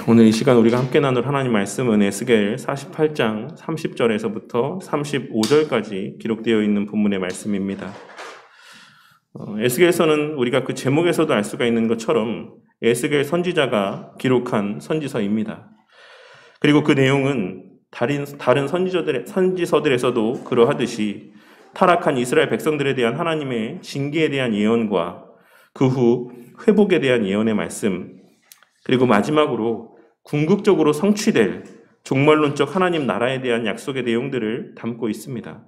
오늘 이 시간 우리가 함께 나눌 하나님 말씀은 에스겔 48장 30절에서부터 35절까지 기록되어 있는 본문의 말씀입니다. 에스겔서는 우리가 그 제목에서도 알 수가 있는 것처럼 에스겔 선지자가 기록한 선지서입니다. 그리고 그 내용은 다른 선지서들에서도 그러하듯이 타락한 이스라엘 백성들에 대한 하나님의 징계에 대한 예언과 그 후 회복에 대한 예언의 말씀, 그리고 마지막으로 궁극적으로 성취될 종말론적 하나님 나라에 대한 약속의 내용들을 담고 있습니다.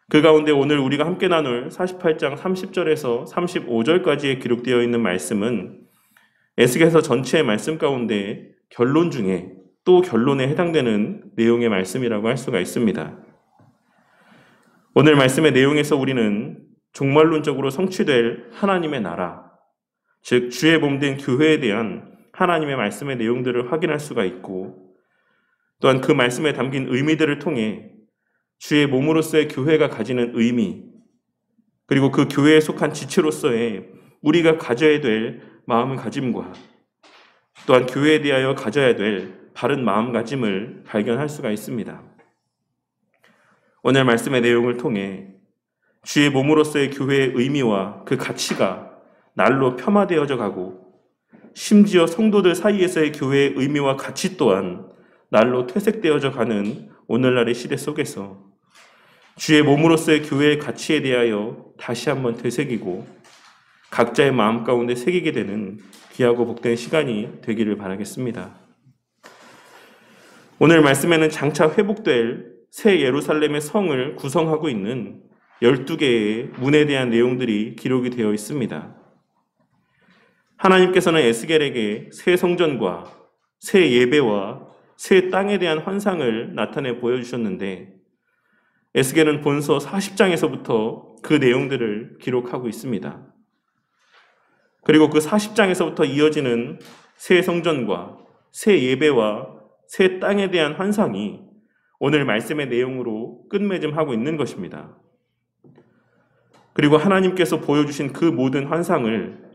그 가운데 오늘 우리가 함께 나눌 48장 30절에서 35절까지에 기록되어 있는 말씀은 에스겔서 전체의 말씀 가운데 결론 중에 또 결론에 해당되는 내용의 말씀이라고 할 수가 있습니다. 오늘 말씀의 내용에서 우리는 종말론적으로 성취될 하나님의 나라, 즉 주의 몸된 교회에 대한 하나님의 말씀의 내용들을 확인할 수가 있고, 또한 그 말씀에 담긴 의미들을 통해 주의 몸으로서의 교회가 가지는 의미, 그리고 그 교회에 속한 지체로서의 우리가 가져야 될 마음가짐과 또한 교회에 대하여 가져야 될 바른 마음가짐을 발견할 수가 있습니다. 오늘 말씀의 내용을 통해 주의 몸으로서의 교회의 의미와 그 가치가 날로 폄하되어져 가고, 심지어 성도들 사이에서의 교회의 의미와 가치 또한 날로 퇴색되어져 가는 오늘날의 시대 속에서 주의 몸으로서의 교회의 가치에 대하여 다시 한번 되새기고 각자의 마음 가운데 새기게 되는 귀하고 복된 시간이 되기를 바라겠습니다. 오늘 말씀에는 장차 회복될 새 예루살렘의 성을 구성하고 있는 12개의 문에 대한 내용들이 기록이 되어 있습니다. 하나님께서는 에스겔에게 새 성전과 새 예배와 새 땅에 대한 환상을 나타내 보여주셨는데, 에스겔은 본서 40장에서부터 그 내용들을 기록하고 있습니다. 그리고 그 40장에서부터 이어지는 새 성전과 새 예배와 새 땅에 대한 환상이 오늘 말씀의 내용으로 끝맺음하고 있는 것입니다. 그리고 하나님께서 보여주신 그 모든 환상을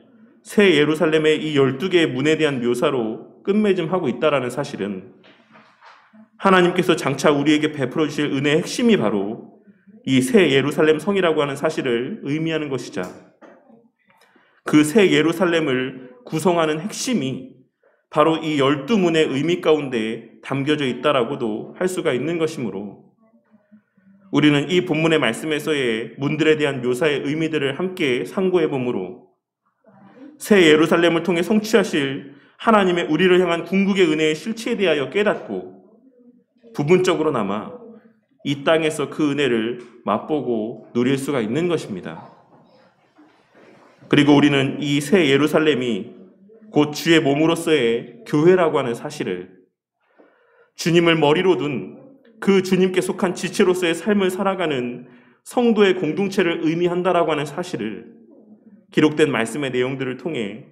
새 예루살렘의 이 12개의 문에 대한 묘사로 끝맺음하고 있다는 사실은 하나님께서 장차 우리에게 베풀어 주실 은혜의 핵심이 바로 이 새 예루살렘 성이라고 하는 사실을 의미하는 것이자, 그 새 예루살렘을 구성하는 핵심이 바로 이 12문의 의미 가운데 담겨져 있다라고도 할 수가 있는 것이므로, 우리는 이 본문의 말씀에서의 문들에 대한 묘사의 의미들을 함께 상고해 보므로 새 예루살렘을 통해 성취하실 하나님의 우리를 향한 궁극의 은혜의 실체에 대하여 깨닫고 부분적으로나마 이 땅에서 그 은혜를 맛보고 누릴 수가 있는 것입니다. 그리고 우리는 이 새 예루살렘이 곧 주의 몸으로서의 교회라고 하는 사실을, 주님을 머리로 둔 그 주님께 속한 지체로서의 삶을 살아가는 성도의 공동체를 의미한다라고 하는 사실을 기록된 말씀의 내용들을 통해,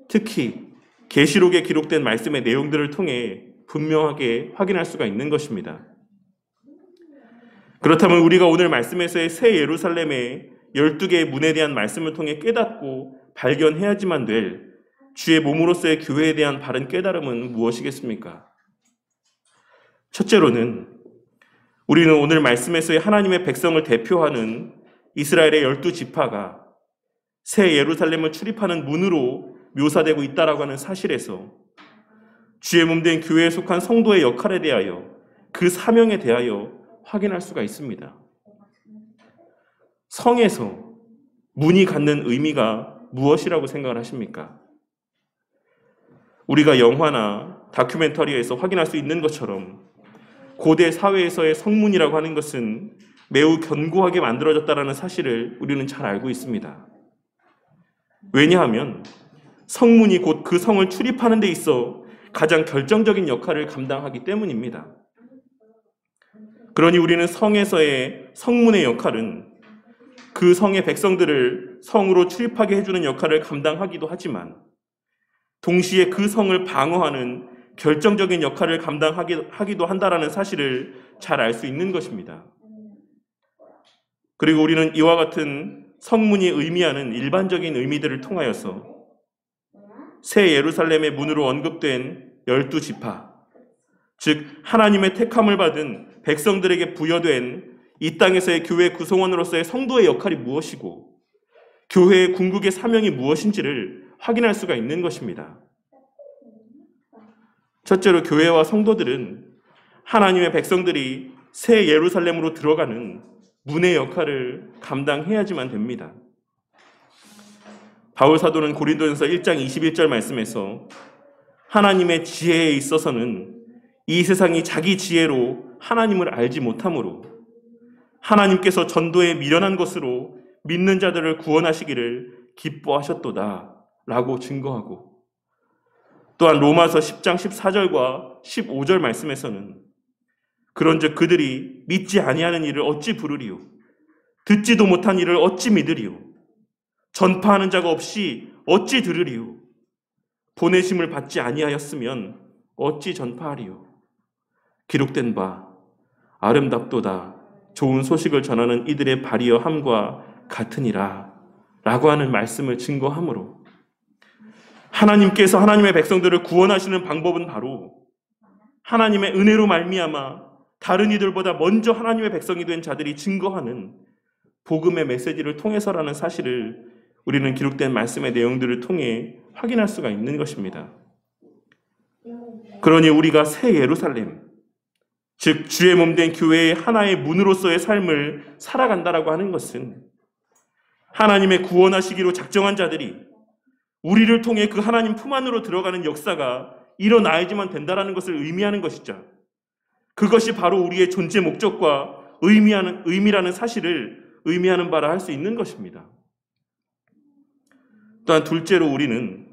특히 계시록에 기록된 말씀의 내용들을 통해 분명하게 확인할 수가 있는 것입니다. 그렇다면 우리가 오늘 말씀에서의 새 예루살렘의 12개의 문에 대한 말씀을 통해 깨닫고 발견해야지만 될 주의 몸으로서의 교회에 대한 바른 깨달음은 무엇이겠습니까? 첫째로는 우리는 오늘 말씀에서의 하나님의 백성을 대표하는 이스라엘의 12지파가 새 예루살렘을 출입하는 문으로 묘사되고 있다라고 하는 사실에서 주의 몸된 교회에 속한 성도의 역할에 대하여, 그 사명에 대하여 확인할 수가 있습니다. 성에서 문이 갖는 의미가 무엇이라고 생각을 하십니까? 우리가 영화나 다큐멘터리에서 확인할 수 있는 것처럼 고대 사회에서의 성문이라고 하는 것은 매우 견고하게 만들어졌다는 사실을 우리는 잘 알고 있습니다. 왜냐하면 성문이 곧 그 성을 출입하는 데 있어 가장 결정적인 역할을 감당하기 때문입니다. 그러니 우리는 성에서의 성문의 역할은 그 성의 백성들을 성으로 출입하게 해주는 역할을 감당하기도 하지만, 동시에 그 성을 방어하는 결정적인 역할을 감당하기도 한다라는 사실을 잘 알 수 있는 것입니다. 그리고 우리는 이와 같은 성문이 의미하는 일반적인 의미들을 통하여서 새 예루살렘의 문으로 언급된 12지파, 즉 하나님의 택함을 받은 백성들에게 부여된 이 땅에서의 교회 구성원으로서의 성도의 역할이 무엇이고 교회의 궁극의 사명이 무엇인지를 확인할 수가 있는 것입니다. 첫째로 교회와 성도들은 하나님의 백성들이 새 예루살렘으로 들어가는 문의 역할을 감당해야지만 됩니다. 바울 사도는 고린도전서 1장 21절 말씀에서 하나님의 지혜에 있어서는 이 세상이 자기 지혜로 하나님을 알지 못하므로 하나님께서 전도에 미련한 것으로 믿는 자들을 구원하시기를 기뻐하셨도다 라고 증거하고, 또한 로마서 10장 14절과 15절 말씀에서는 그런즉 그들이 믿지 아니하는 일을 어찌 부르리요, 듣지도 못한 일을 어찌 믿으리요, 전파하는 자가 없이 어찌 들으리요, 보내심을 받지 아니하였으면 어찌 전파하리요. 기록된 바 아름답도다 좋은 소식을 전하는 이들의 발이여 함과 같으니라 라고 하는 말씀을 증거하므로, 하나님께서 하나님의 백성들을 구원하시는 방법은 바로 하나님의 은혜로 말미암아 다른 이들보다 먼저 하나님의 백성이 된 자들이 증거하는 복음의 메시지를 통해서라는 사실을 우리는 기록된 말씀의 내용들을 통해 확인할 수가 있는 것입니다. 그러니 우리가 새 예루살렘, 즉 주의 몸된 교회의 하나의 문으로서의 삶을 살아간다라고 하는 것은 하나님의 구원하시기로 작정한 자들이 우리를 통해 그 하나님 품 안으로 들어가는 역사가 일어나야지만 된다라는 것을 의미하는 것이죠. 그것이 바로 우리의 존재 목적과 의미라는 사실을 의미하는 바라 할 수 있는 것입니다. 또한 둘째로 우리는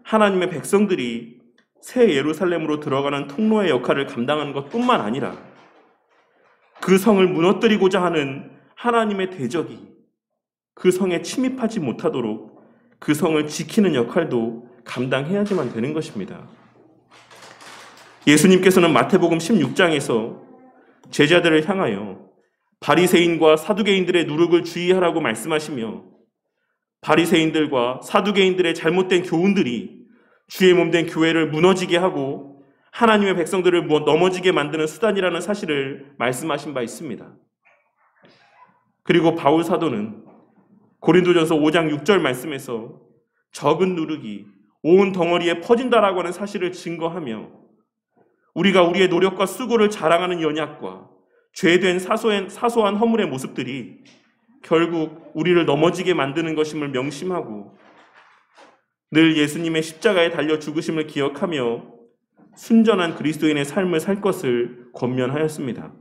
하나님의 백성들이 새 예루살렘으로 들어가는 통로의 역할을 감당하는 것뿐만 아니라 그 성을 무너뜨리고자 하는 하나님의 대적이 그 성에 침입하지 못하도록 그 성을 지키는 역할도 감당해야지만 되는 것입니다. 예수님께서는 마태복음 16장에서 제자들을 향하여 바리새인과 사두개인들의 누룩을 주의하라고 말씀하시며, 바리새인들과 사두개인들의 잘못된 교훈들이 주의 몸된 교회를 무너지게 하고 하나님의 백성들을 넘어지게 만드는 수단이라는 사실을 말씀하신 바 있습니다. 그리고 바울 사도는 고린도전서 5장 6절 말씀에서 적은 누룩이 온 덩어리에 퍼진다라고 하는 사실을 증거하며, 우리가 우리의 노력과 수고를 자랑하는 연약과 죄된 사소한 허물의 모습들이 결국 우리를 넘어지게 만드는 것임을 명심하고 늘 예수님의 십자가에 달려 죽으심을 기억하며 순전한 그리스도인의 삶을 살 것을 권면하였습니다.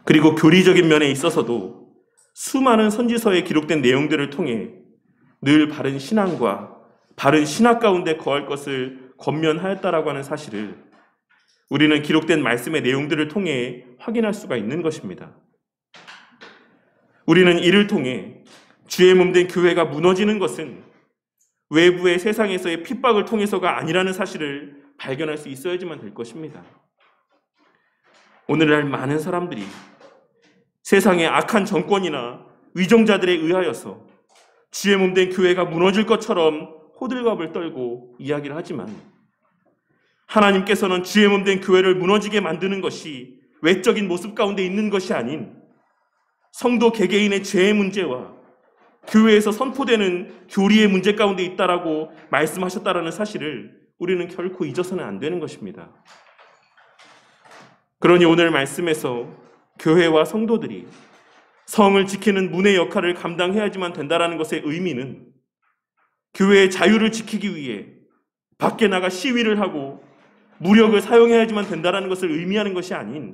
그리고 교리적인 면에 있어서도 수많은 선지서에 기록된 내용들을 통해 늘 바른 신앙과 바른 신학 가운데 거할 것을 권면하였다라고 하는 사실을 우리는 기록된 말씀의 내용들을 통해 확인할 수가 있는 것입니다. 우리는 이를 통해 주의 몸된 교회가 무너지는 것은 외부의 세상에서의 핍박을 통해서가 아니라는 사실을 발견할 수 있어야지만 될 것입니다. 오늘날 많은 사람들이 세상의 악한 정권이나 위정자들에 의하여서 주의 몸된 교회가 무너질 것처럼 호들갑을 떨고 이야기를 하지만, 하나님께서는 주의 몸된 교회를 무너지게 만드는 것이 외적인 모습 가운데 있는 것이 아닌 성도 개개인의 죄의 문제와 교회에서 선포되는 교리의 문제 가운데 있다라고 말씀하셨다라는 사실을 우리는 결코 잊어서는 안 되는 것입니다. 그러니 오늘 말씀에서 교회와 성도들이 성을 지키는 문의 역할을 감당해야지만 된다라는 것의 의미는 교회의 자유를 지키기 위해 밖에 나가 시위를 하고 무력을 사용해야지만 된다라는 것을 의미하는 것이 아닌,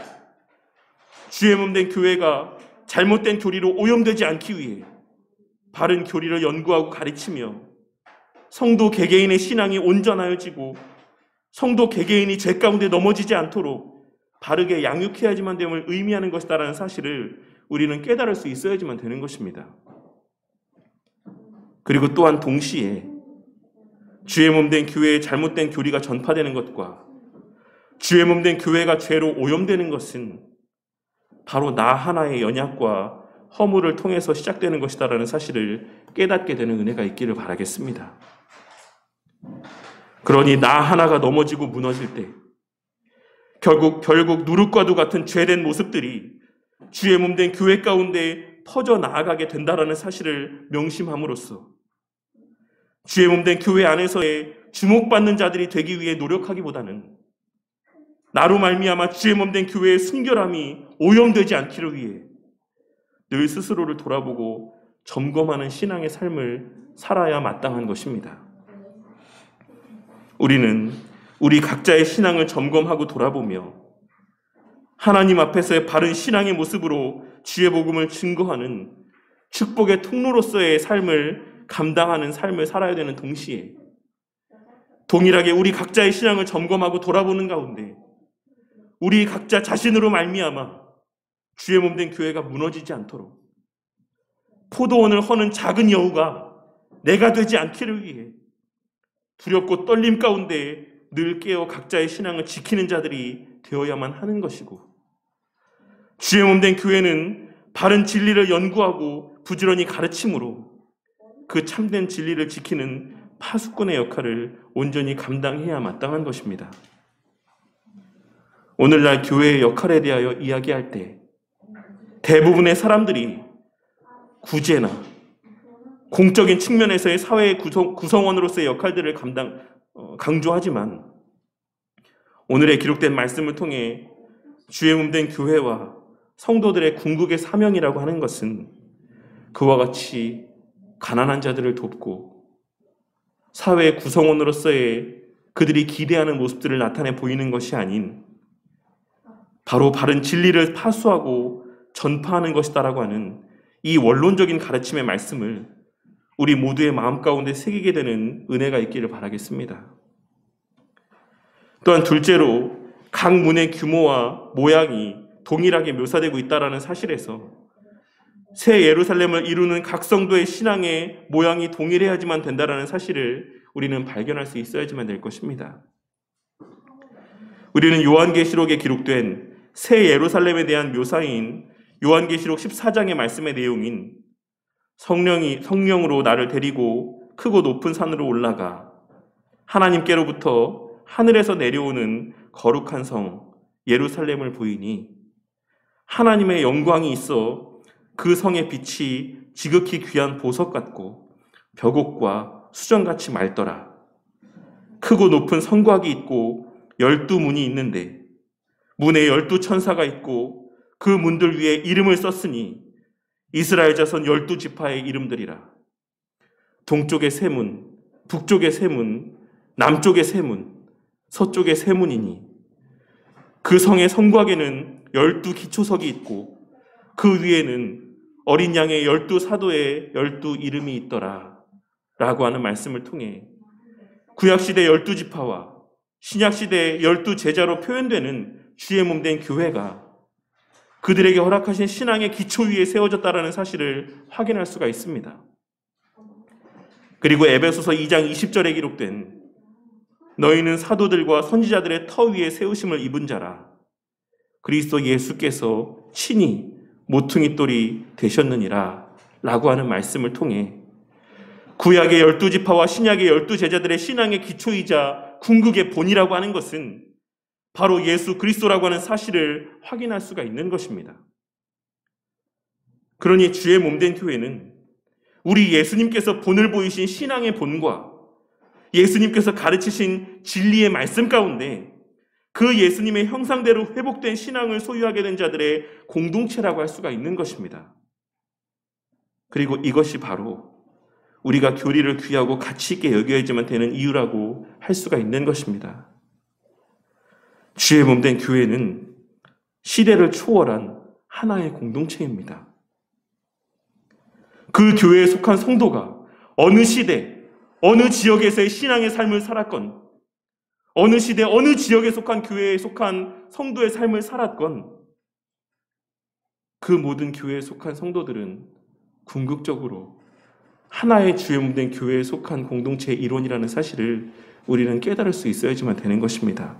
주의 몸된 교회가 잘못된 교리로 오염되지 않기 위해 바른 교리를 연구하고 가르치며 성도 개개인의 신앙이 온전하여지고 성도 개개인이 죄 가운데 넘어지지 않도록 바르게 양육해야지만 됨을 의미하는 것이다라는 사실을 우리는 깨달을 수 있어야지만 되는 것입니다. 그리고 또한 동시에 주의 몸된 교회의 잘못된 교리가 전파되는 것과 주의 몸된 교회가 죄로 오염되는 것은 바로 나 하나의 연약과 허물을 통해서 시작되는 것이다라는 사실을 깨닫게 되는 은혜가 있기를 바라겠습니다. 그러니 나 하나가 넘어지고 무너질 때 결국 누룩과도 같은 죄된 모습들이 주의 몸된 교회 가운데 퍼져 나아가게 된다라는 사실을 명심함으로써 주의 몸된 교회 안에서의 주목받는 자들이 되기 위해 노력하기보다는 나로 말미암아 주의 몸된 교회의 순결함이 오염되지 않기를 위해 늘 스스로를 돌아보고 점검하는 신앙의 삶을 살아야 마땅한 것입니다. 우리는 우리 각자의 신앙을 점검하고 돌아보며 하나님 앞에서의 바른 신앙의 모습으로 주의 복음을 증거하는 축복의 통로로서의 삶을 감당하는 삶을 살아야 되는 동시에 동일하게 우리 각자의 신앙을 점검하고 돌아보는 가운데 우리 각자 자신으로 말미암아 주의 몸된 교회가 무너지지 않도록 포도원을 허는 작은 여우가 내가 되지 않기를 위해 두렵고 떨림 가운데 늘 깨어 각자의 신앙을 지키는 자들이 되어야만 하는 것이고, 주의 몸된 교회는 바른 진리를 연구하고 부지런히 가르침으로 그 참된 진리를 지키는 파수꾼의 역할을 온전히 감당해야 마땅한 것입니다. 오늘날 교회의 역할에 대하여 이야기할 때 대부분의 사람들이 구제나 공적인 측면에서의 사회의 구성원으로서의 역할들을 강조하지만 오늘의 기록된 말씀을 통해 주의 몸된 교회와 성도들의 궁극의 사명이라고 하는 것은 그와 같이 가난한 자들을 돕고 사회의 구성원으로서의 그들이 기대하는 모습들을 나타내 보이는 것이 아닌 바로 바른 진리를 파수하고 전파하는 것이다라고 하는 이 원론적인 가르침의 말씀을 우리 모두의 마음 가운데 새기게 되는 은혜가 있기를 바라겠습니다. 또한 둘째로 각 문의 규모와 모양이 동일하게 묘사되고 있다는 사실에서 새 예루살렘을 이루는 각 성도의 신앙의 모양이 동일해야지만 된다는 사실을 우리는 발견할 수 있어야지만 될 것입니다. 우리는 요한계시록에 기록된 새 예루살렘에 대한 묘사인 요한계시록 14장의 말씀의 내용인 성령으로 나를 데리고 크고 높은 산으로 올라가 하나님께로부터 하늘에서 내려오는 거룩한 성 예루살렘을 보이니 하나님의 영광이 있어 그 성의 빛이 지극히 귀한 보석 같고 벽옥과 수정같이 맑더라. 크고 높은 성곽이 있고 12문이 있는데 문에 12천사가 있고 그 문들 위에 이름을 썼으니 이스라엘 자손 12지파의 이름들이라. 동쪽의 세 문, 북쪽의 세 문, 남쪽의 세 문, 서쪽의 세 문이니 그 성의 성곽에는 12기초석이 있고 그 위에는 어린 양의 12사도의 12 이름이 있더라 라고 하는 말씀을 통해 구약시대 12지파와 신약시대 12제자로 표현되는 주의 몸된 교회가 그들에게 허락하신 신앙의 기초 위에 세워졌다는 사실을 확인할 수가 있습니다. 그리고 에베소서 2장 20절에 기록된 너희는 사도들과 선지자들의 터 위에 세우심을 입은 자라. 그리스도 예수께서 친히 모퉁이 돌이 되셨느니라 라고 하는 말씀을 통해 구약의 12지파와 신약의 12제자들의 신앙의 기초이자 궁극의 본이라고 하는 것은 바로 예수 그리스도라고 하는 사실을 확인할 수가 있는 것입니다. 그러니 주의 몸된 교회는 우리 예수님께서 본을 보이신 신앙의 본과 예수님께서 가르치신 진리의 말씀 가운데 그 예수님의 형상대로 회복된 신앙을 소유하게 된 자들의 공동체라고 할 수가 있는 것입니다. 그리고 이것이 바로 우리가 교리를 귀하고 가치 있게 여겨야지만 되는 이유라고 할 수가 있는 것입니다. 주의 몸된 교회는 시대를 초월한 하나의 공동체입니다. 그 교회에 속한 성도가 어느 시대, 어느 지역에서의 신앙의 삶을 살았건, 어느 시대, 어느 지역에 속한 교회에 속한 성도의 삶을 살았건, 그 모든 교회에 속한 성도들은 궁극적으로 하나의 주의 몸된 교회에 속한 공동체의 일원이라는 사실을 우리는 깨달을 수 있어야지만 되는 것입니다.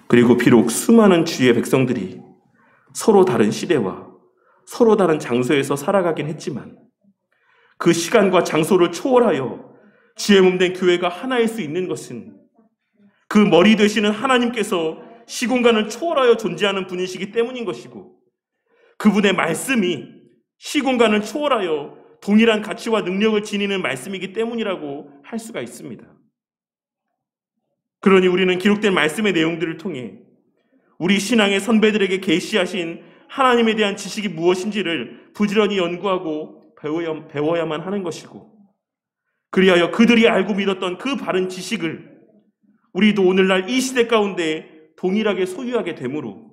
그리고 비록 수많은 주의 백성들이 서로 다른 시대와 서로 다른 장소에서 살아가긴 했지만 그 시간과 장소를 초월하여 주의 몸된 교회가 하나일 수 있는 것은 그 머리 되시는 하나님께서 시공간을 초월하여 존재하는 분이시기 때문인 것이고, 그분의 말씀이 시공간을 초월하여 동일한 가치와 능력을 지니는 말씀이기 때문이라고 할 수가 있습니다. 그러니 우리는 기록된 말씀의 내용들을 통해 우리 신앙의 선배들에게 계시하신 하나님에 대한 지식이 무엇인지를 부지런히 연구하고 배워야만 하는 것이고, 그리하여 그들이 알고 믿었던 그 바른 지식을 우리도 오늘날 이 시대 가운데 동일하게 소유하게 되므로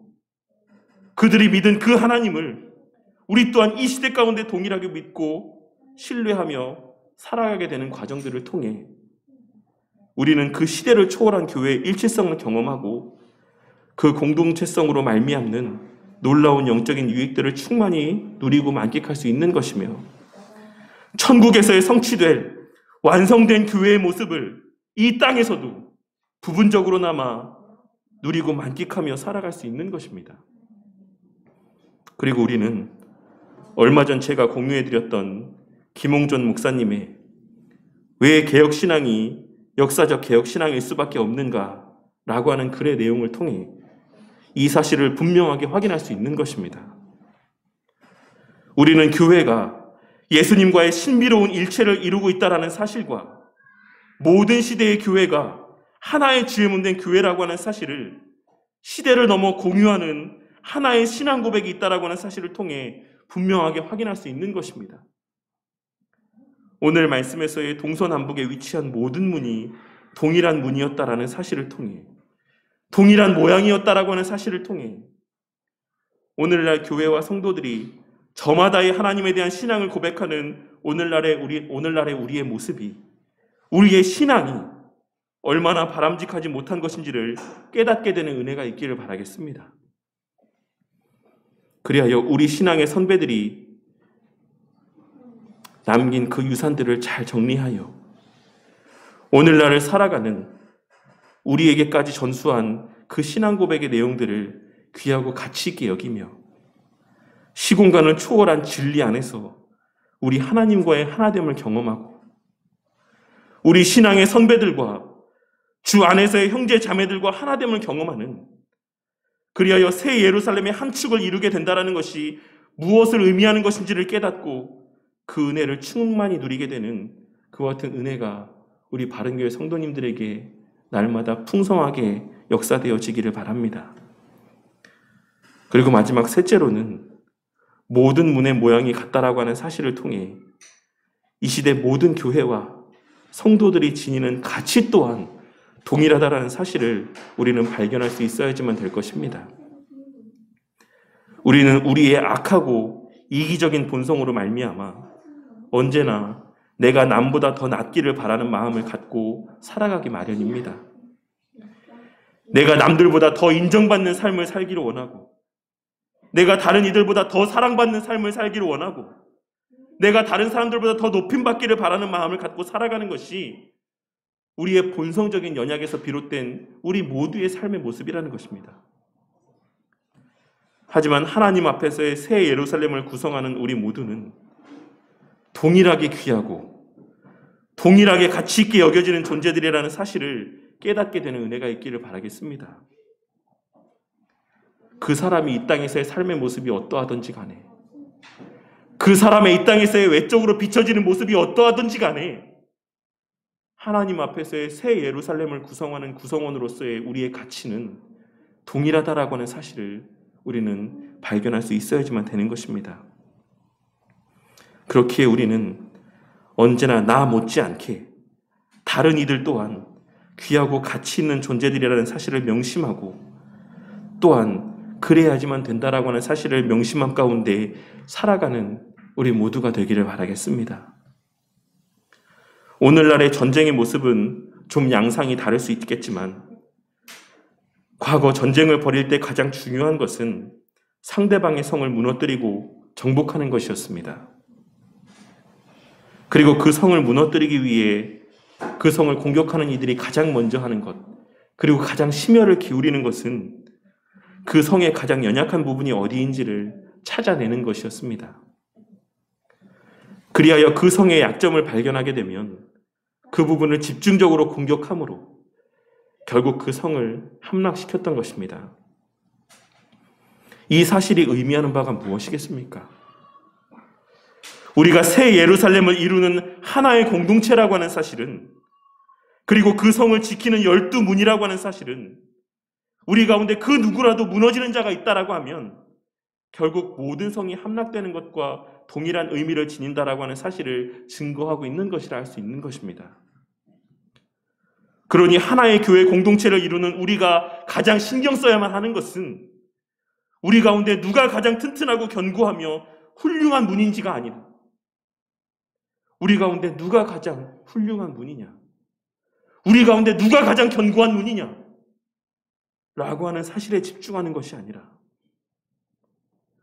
그들이 믿은 그 하나님을 우리 또한 이 시대 가운데 동일하게 믿고 신뢰하며 살아가게 되는 과정들을 통해 우리는 그 시대를 초월한 교회의 일치성을 경험하고 그 공동체성으로 말미암는 놀라운 영적인 유익들을 충만히 누리고 만끽할 수 있는 것이며, 천국에서의 성취될 완성된 교회의 모습을 이 땅에서도 부분적으로나마 누리고 만끽하며 살아갈 수 있는 것입니다. 그리고 우리는 얼마 전 제가 공유해드렸던 김홍전 목사님의 왜 개혁신앙이 역사적 개혁신앙일 수밖에 없는가라고 하는 글의 내용을 통해 이 사실을 분명하게 확인할 수 있는 것입니다. 우리는 교회가 예수님과의 신비로운 일체를 이루고 있다는 사실과 모든 시대의 교회가 하나의 주의 몸된 교회라고 하는 사실을 시대를 넘어 공유하는 하나의 신앙 고백이 있다라고 하는 사실을 통해 분명하게 확인할 수 있는 것입니다. 오늘 말씀에서의 동서남북에 위치한 모든 문이 동일한 문이었다라는 사실을 통해, 동일한 모양이었다라고 하는 사실을 통해 오늘날 교회와 성도들이 저마다의 하나님에 대한 신앙을 고백하는 오늘날의 우리의 모습이, 우리의 신앙이 얼마나 바람직하지 못한 것인지를 깨닫게 되는 은혜가 있기를 바라겠습니다. 그리하여 우리 신앙의 선배들이 남긴 그 유산들을 잘 정리하여 오늘날을 살아가는 우리에게까지 전수한 그 신앙 고백의 내용들을 귀하고 가치 있게 여기며 시공간을 초월한 진리 안에서 우리 하나님과의 하나됨을 경험하고 우리 신앙의 선배들과 주 안에서의 형제 자매들과 하나됨을 경험하는, 그리하여 새 예루살렘의 한 축을 이루게 된다는 것이 무엇을 의미하는 것인지를 깨닫고 그 은혜를 충만히 누리게 되는 그와 같은 은혜가 우리 바른교회 성도님들에게 날마다 풍성하게 역사되어지기를 바랍니다. 그리고 마지막 셋째로는 모든 문의 모양이 같다라고 하는 사실을 통해 이 시대 모든 교회와 성도들이 지니는 가치 또한 동일하다라는 사실을 우리는 발견할 수 있어야지만 될 것입니다. 우리는 우리의 악하고 이기적인 본성으로 말미암아 언제나 내가 남보다 더 낫기를 바라는 마음을 갖고 살아가기 마련입니다. 내가 남들보다 더 인정받는 삶을 살기를 원하고, 내가 다른 이들보다 더 사랑받는 삶을 살기를 원하고, 내가 다른 사람들보다 더 높임받기를 바라는 마음을 갖고 살아가는 것이 우리의 본성적인 연약에서 비롯된 우리 모두의 삶의 모습이라는 것입니다. 하지만 하나님 앞에서의 새 예루살렘을 구성하는 우리 모두는 동일하게 귀하고 동일하게 가치 있게 여겨지는 존재들이라는 사실을 깨닫게 되는 은혜가 있기를 바라겠습니다. 그 사람이 이 땅에서의 삶의 모습이 어떠하든지 간에, 그 사람의 이 땅에서의 외적으로 비춰지는 모습이 어떠하든지 간에 하나님 앞에서의 새 예루살렘을 구성하는 구성원으로서의 우리의 가치는 동일하다라고 하는 사실을 우리는 발견할 수 있어야지만 되는 것입니다. 그렇기에 우리는 언제나 나 못지않게 다른 이들 또한 귀하고 가치 있는 존재들이라는 사실을 명심하고, 또한 그래야지만 된다라고 하는 사실을 명심함 가운데 살아가는 우리 모두가 되기를 바라겠습니다. 오늘날의 전쟁의 모습은 좀 양상이 다를 수 있겠지만 과거 전쟁을 벌일 때 가장 중요한 것은 상대방의 성을 무너뜨리고 정복하는 것이었습니다. 그리고 그 성을 무너뜨리기 위해 그 성을 공격하는 이들이 가장 먼저 하는 것, 그리고 가장 심혈을 기울이는 것은 그 성의 가장 연약한 부분이 어디인지를 찾아내는 것이었습니다. 그리하여 그 성의 약점을 발견하게 되면 그 부분을 집중적으로 공격함으로 결국 그 성을 함락시켰던 것입니다. 이 사실이 의미하는 바가 무엇이겠습니까? 우리가 새 예루살렘을 이루는 하나의 공동체라고 하는 사실은, 그리고 그 성을 지키는 12문이라고 하는 사실은, 우리 가운데 그 누구라도 무너지는 자가 있다라고 하면 결국 모든 성이 함락되는 것과 동일한 의미를 지닌다라고 하는 사실을 증거하고 있는 것이라 할 수 있는 것입니다. 그러니 하나의 교회 공동체를 이루는 우리가 가장 신경 써야만 하는 것은 우리 가운데 누가 가장 튼튼하고 견고하며 훌륭한 문인지가 아니다. 우리 가운데 누가 가장 훌륭한 문이냐, 우리 가운데 누가 가장 견고한 문이냐 라고 하는 사실에 집중하는 것이 아니라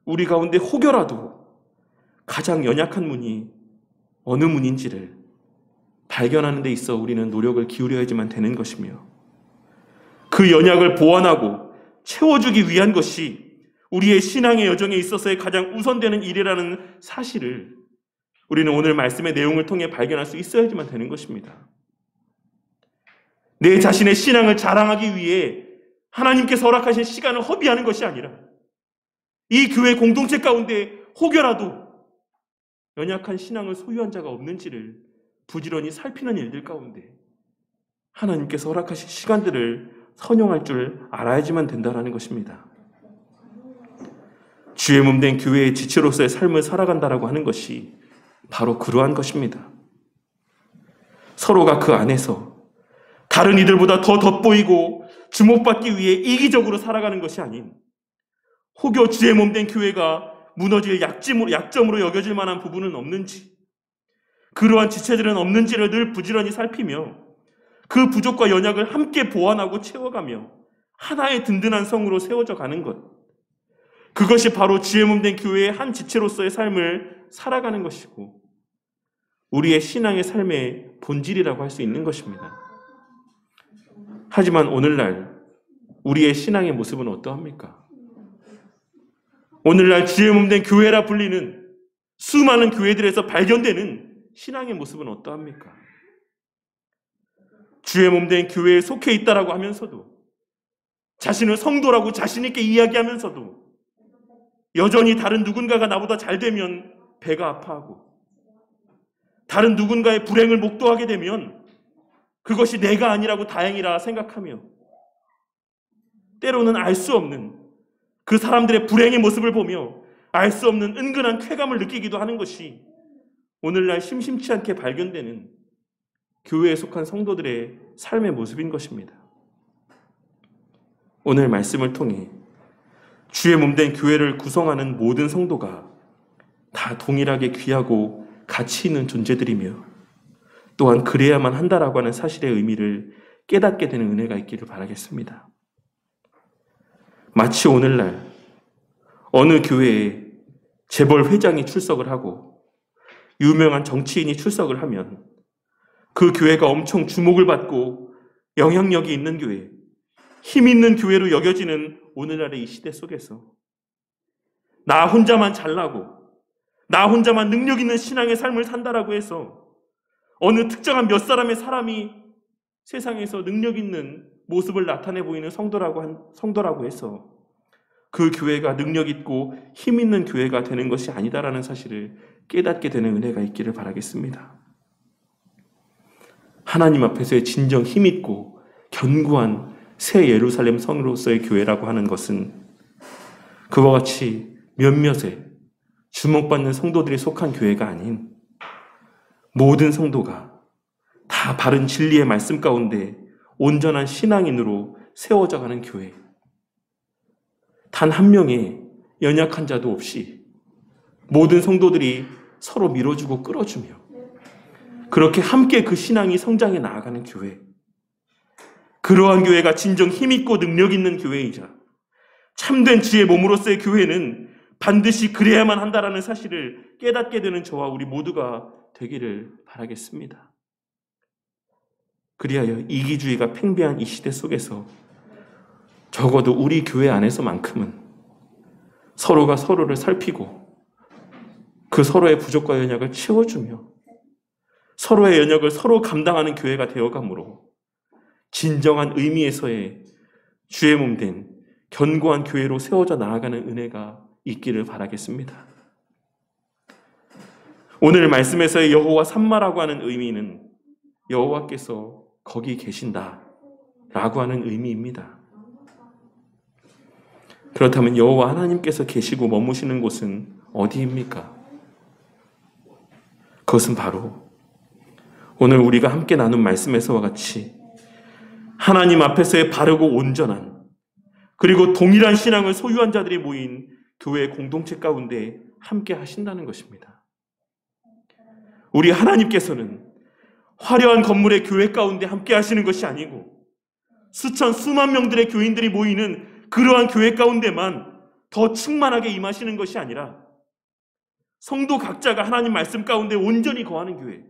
우리 가운데 혹여라도 가장 연약한 문이 어느 문인지를 발견하는 데 있어 우리는 노력을 기울여야지만 되는 것이며, 그 연약을 보완하고 채워주기 위한 것이 우리의 신앙의 여정에 있어서의 가장 우선되는 일이라는 사실을 우리는 오늘 말씀의 내용을 통해 발견할 수 있어야지만 되는 것입니다. 내 자신의 신앙을 자랑하기 위해 하나님께서 허락하신 시간을 허비하는 것이 아니라 이 교회 공동체 가운데 혹여라도 연약한 신앙을 소유한 자가 없는지를 부지런히 살피는 일들 가운데 하나님께서 허락하신 시간들을 선용할 줄 알아야지만 된다는 것입니다. 주의 몸 된 교회의 지체로서의 삶을 살아간다라고 하는 것이 바로 그러한 것입니다. 서로가 그 안에서 다른 이들보다 더 돋보이고 주목받기 위해 이기적으로 살아가는 것이 아닌, 혹여 주의 몸 된 교회가 무너질 약점으로 여겨질 만한 부분은 없는지, 그러한 지체들은 없는지를 늘 부지런히 살피며 그 부족과 연약을 함께 보완하고 채워가며 하나의 든든한 성으로 세워져 가는 것, 그것이 바로 주의 몸 된 교회의 한 지체로서의 삶을 살아가는 것이고 우리의 신앙의 삶의 본질이라고 할 수 있는 것입니다. 하지만 오늘날 우리의 신앙의 모습은 어떠합니까? 오늘날 주의 몸 된 교회라 불리는 수많은 교회들에서 발견되는 신앙의 모습은 어떠합니까? 주의 몸 된 교회에 속해 있다라고 하면서도, 자신을 성도라고 자신 있게 이야기하면서도 여전히 다른 누군가가 나보다 잘 되면 배가 아파하고, 다른 누군가의 불행을 목도하게 되면 그것이 내가 아니라고 다행이라 생각하며, 때로는 알 수 없는 그 사람들의 불행의 모습을 보며 알 수 없는 은근한 쾌감을 느끼기도 하는 것이 오늘날 심심치 않게 발견되는 교회에 속한 성도들의 삶의 모습인 것입니다. 오늘 말씀을 통해 주의 몸 된 교회를 구성하는 모든 성도가 다 동일하게 귀하고 가치 있는 존재들이며 또한 그래야만 한다라고 하는 사실의 의미를 깨닫게 되는 은혜가 있기를 바라겠습니다. 마치 오늘날 어느 교회에 재벌 회장이 출석을 하고 유명한 정치인이 출석을 하면 그 교회가 엄청 주목을 받고 영향력이 있는 교회, 힘 있는 교회로 여겨지는 오늘날의 이 시대 속에서 나 혼자만 잘나고 나 혼자만 능력 있는 신앙의 삶을 산다라고 해서 어느 특정한 몇 사람의 사람이 세상에서 능력 있는 모습을 나타내 보이는 성도라고 해서 그 교회가 능력 있고 힘 있는 교회가 되는 것이 아니다라는 사실을 깨닫게 되는 은혜가 있기를 바라겠습니다. 하나님 앞에서의 진정 힘 있고 견고한 새 예루살렘 성으로서의 교회라고 하는 것은 그와 같이 몇몇의 주목받는 성도들이 속한 교회가 아닌 모든 성도가 다 바른 진리의 말씀 가운데 온전한 신앙인으로 세워져가는 교회, 단 한 명의 연약한 자도 없이 모든 성도들이 서로 밀어주고 끌어주며 그렇게 함께 그 신앙이 성장해 나아가는 교회, 그러한 교회가 진정 힘있고 능력 있는 교회이자 참된 주의 몸으로서의 교회는 반드시 그래야만 한다라는 사실을 깨닫게 되는 저와 우리 모두가 되기를 바라겠습니다. 그리하여 이기주의가 팽배한 이 시대 속에서 적어도 우리 교회 안에서만큼은 서로가 서로를 살피고 그 서로의 부족과 연약을 채워주며 서로의 연역을 서로 감당하는 교회가 되어가므로 진정한 의미에서의 주의 몸 된 견고한 교회로 세워져 나아가는 은혜가 있기를 바라겠습니다. 오늘 말씀에서의 여호와 삼마라고 하는 의미는 여호와께서 거기 계신다 라고 하는 의미입니다. 그렇다면 여호와 하나님께서 계시고 머무시는 곳은 어디입니까? 그것은 바로 오늘 우리가 함께 나눈 말씀에서와 같이 하나님 앞에서의 바르고 온전한 그리고 동일한 신앙을 소유한 자들이 모인 교회 공동체 가운데 함께 하신다는 것입니다. 우리 하나님께서는 화려한 건물의 교회 가운데 함께 하시는 것이 아니고 수천 수만 명들의 교인들이 모이는 그러한 교회 가운데만 더 충만하게 임하시는 것이 아니라 성도 각자가 하나님 말씀 가운데 온전히 거하는 교회,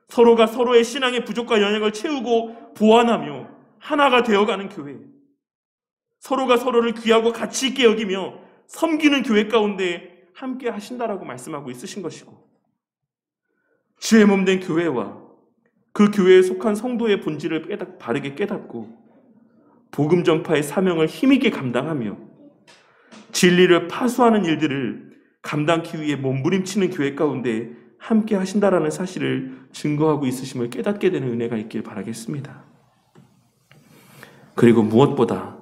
서로가 서로의 신앙의 부족과 연약을 채우고 보완하며 하나가 되어가는 교회, 서로가 서로를 귀하고 가치 있게 여기며 섬기는 교회 가운데 함께 하신다라고 말씀하고 있으신 것이고, 주의 몸된 교회와 그 교회에 속한 성도의 본질을 바르게 깨닫고 복음 전파의 사명을 힘있게 감당하며 진리를 파수하는 일들을 감당하기 위해 몸부림치는 교회 가운데 함께 하신다라는 사실을 증거하고 있으심을 깨닫게 되는 은혜가 있길 바라겠습니다. 그리고 무엇보다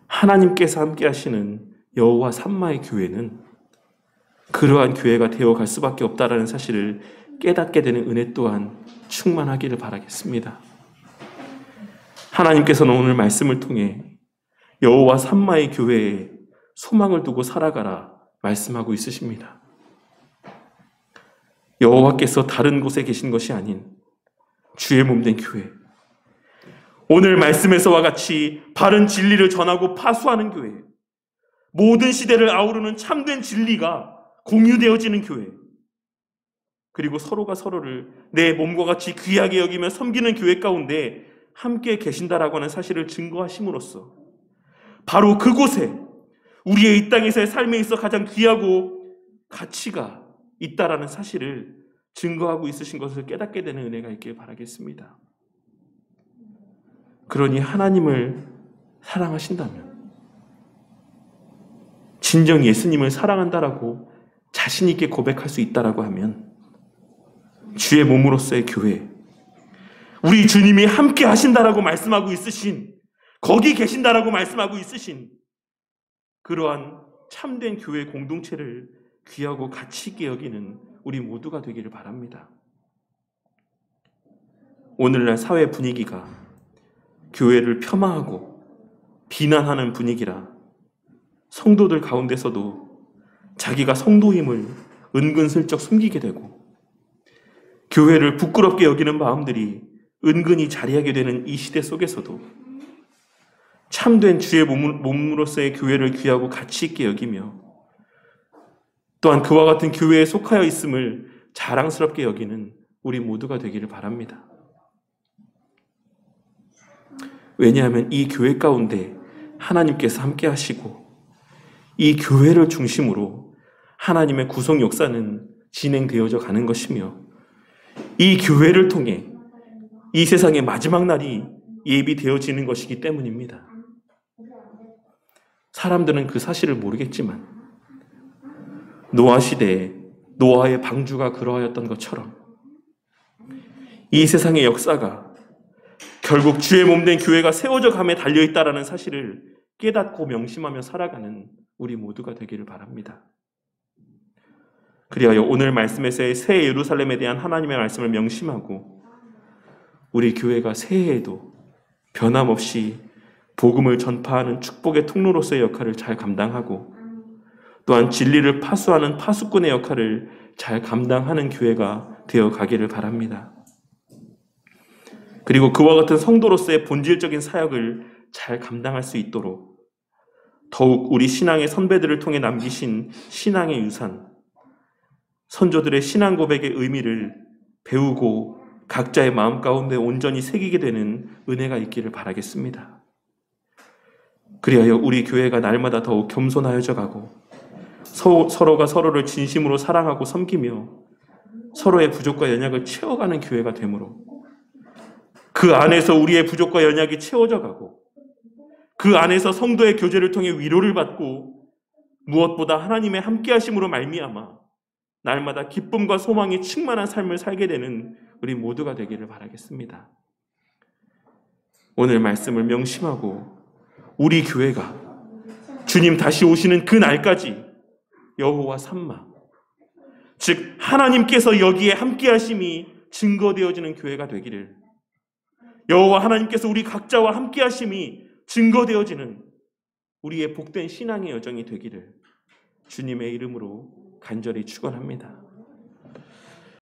하나님께서 함께 하시는 여호와 삼마의 교회는 그러한 교회가 되어갈 수밖에 없다라는 사실을 깨닫게 되는 은혜 또한 충만하기를 바라겠습니다. 하나님께서는 오늘 말씀을 통해 여호와 삼마의 교회에 소망을 두고 살아가라 말씀하고 있으십니다. 여호와께서 다른 곳에 계신 것이 아닌 주의 몸된 교회, 오늘 말씀에서와 같이 바른 진리를 전하고 파수하는 교회, 모든 시대를 아우르는 참된 진리가 공유되어지는 교회, 그리고 서로가 서로를 내 몸과 같이 귀하게 여기며 섬기는 교회 가운데 함께 계신다라고 하는 사실을 증거하심으로써 바로 그곳에 우리의 이 땅에서의 삶에 있어 가장 귀하고 가치가 있다라는 사실을 증거하고 있으신 것을 깨닫게 되는 은혜가 있길 바라겠습니다. 그러니 하나님을 사랑하신다면, 진정 예수님을 사랑한다라고 자신 있게 고백할 수 있다라고 하면 주의 몸으로서의 교회, 우리 주님이 함께 하신다라고 말씀하고 있으신, 거기 계신다라고 말씀하고 있으신 그러한 참된 교회 공동체를 귀하고 가치 있게 여기는 우리 모두가 되기를 바랍니다. 오늘날 사회 분위기가 교회를 폄하하고 비난하는 분위기라 성도들 가운데서도 자기가 성도임을 은근슬쩍 숨기게 되고 교회를 부끄럽게 여기는 마음들이 은근히 자리하게 되는 이 시대 속에서도 참된 주의 몸으로서의 교회를 귀하고 가치 있게 여기며 또한 그와 같은 교회에 속하여 있음을 자랑스럽게 여기는 우리 모두가 되기를 바랍니다. 왜냐하면 이 교회 가운데 하나님께서 함께 하시고 이 교회를 중심으로 하나님의 구속 역사는 진행되어져 가는 것이며 이 교회를 통해 이 세상의 마지막 날이 예비되어지는 것이기 때문입니다. 사람들은 그 사실을 모르겠지만 노아 시대에 노아의 방주가 그러하였던 것처럼 이 세상의 역사가 결국 주의 몸된 교회가 세워져 감에 달려있다라는 사실을 깨닫고 명심하며 살아가는 우리 모두가 되기를 바랍니다. 그리하여 오늘 말씀에서의 새 예루살렘에 대한 하나님의 말씀을 명심하고 우리 교회가 새해에도 변함없이 복음을 전파하는 축복의 통로로서의 역할을 잘 감당하고 또한 진리를 파수하는 파수꾼의 역할을 잘 감당하는 교회가 되어 가기를 바랍니다. 그리고 그와 같은 성도로서의 본질적인 사역을 잘 감당할 수 있도록 더욱 우리 신앙의 선배들을 통해 남기신 신앙의 유산, 선조들의 신앙 고백의 의미를 배우고 각자의 마음 가운데 온전히 새기게 되는 은혜가 있기를 바라겠습니다. 그리하여 우리 교회가 날마다 더욱 겸손하여져 가고 서로가 서로를 진심으로 사랑하고 섬기며 서로의 부족과 연약을 채워가는 교회가 되므로 그 안에서 우리의 부족과 연약이 채워져 가고 그 안에서 성도의 교제를 통해 위로를 받고 무엇보다 하나님의 함께하심으로 말미암아 날마다 기쁨과 소망이 충만한 삶을 살게 되는 우리 모두가 되기를 바라겠습니다. 오늘 말씀을 명심하고 우리 교회가 주님 다시 오시는 그 날까지 여호와 삼마, 즉 하나님께서 여기에 함께하심이 증거되어지는 교회가 되기를, 여호와 하나님께서 우리 각자와 함께하심이 증거되어지는 우리의 복된 신앙의 여정이 되기를 주님의 이름으로 간절히 축원합니다.